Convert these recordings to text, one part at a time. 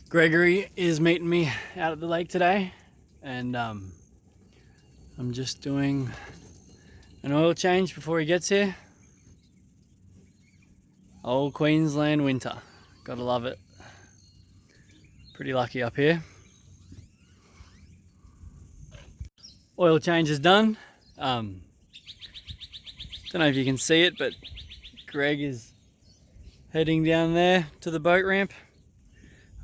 Gregory is meeting me out at the lake today, and I'm just doing an oil change before he gets here. Old Queensland winter, gotta love it. Pretty lucky up here. Oil change is done. Don't know if you can see it, but Greg is heading down there to the boat ramp.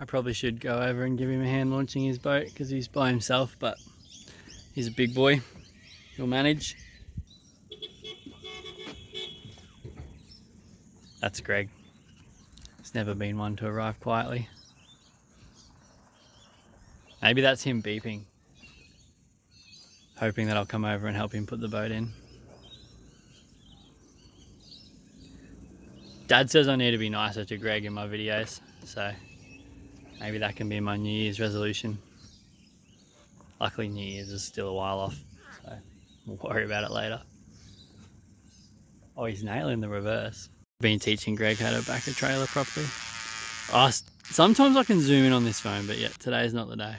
I probably should go over and give him a hand launching his boat because he's by himself, but he's a big boy. He'll manage. That's Greg. He's never been one to arrive quietly. Maybe that's him beeping, hoping that I'll come over and help him put the boat in. Dad says I need to be nicer to Greg in my videos, so maybe that can be my New Year's resolution. Luckily New Year's is still a while off, so we'll worry about it later. Oh, he's nailing the reverse. Been teaching Greg how to back a trailer properly. Oh, sometimes I can zoom in on this phone, but yeah, today's not the day.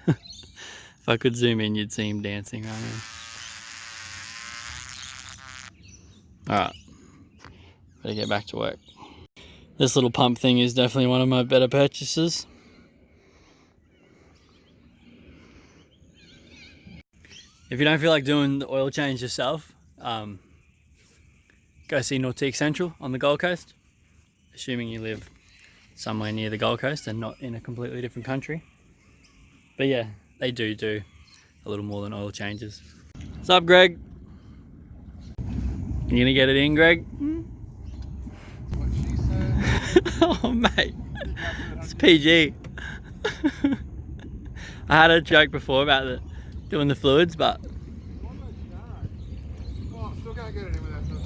If I could zoom in, you'd see him dancing right now. Alright, better get back to work. This little pump thing is definitely one of my better purchases. If you don't feel like doing the oil change yourself, go see Nautique Central on the Gold Coast, assuming you live somewhere near the Gold Coast and not in a completely different country. But yeah, they do a little more than oil changes. What's up, Greg? You gonna get it in, Greg? What she said. Oh, mate, it's PG. I had a joke before about doing the fluids, but Oh, still can't get it in with that stuff.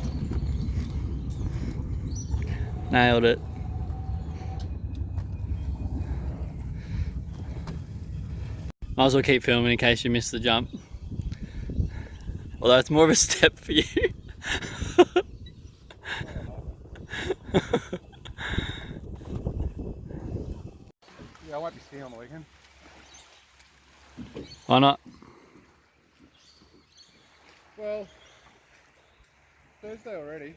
nailed it. Might as well keep filming in case you miss the jump. Although it's more of a step for you. Yeah, I won't be skiing on the weekend. Why not? Well, Thursday already.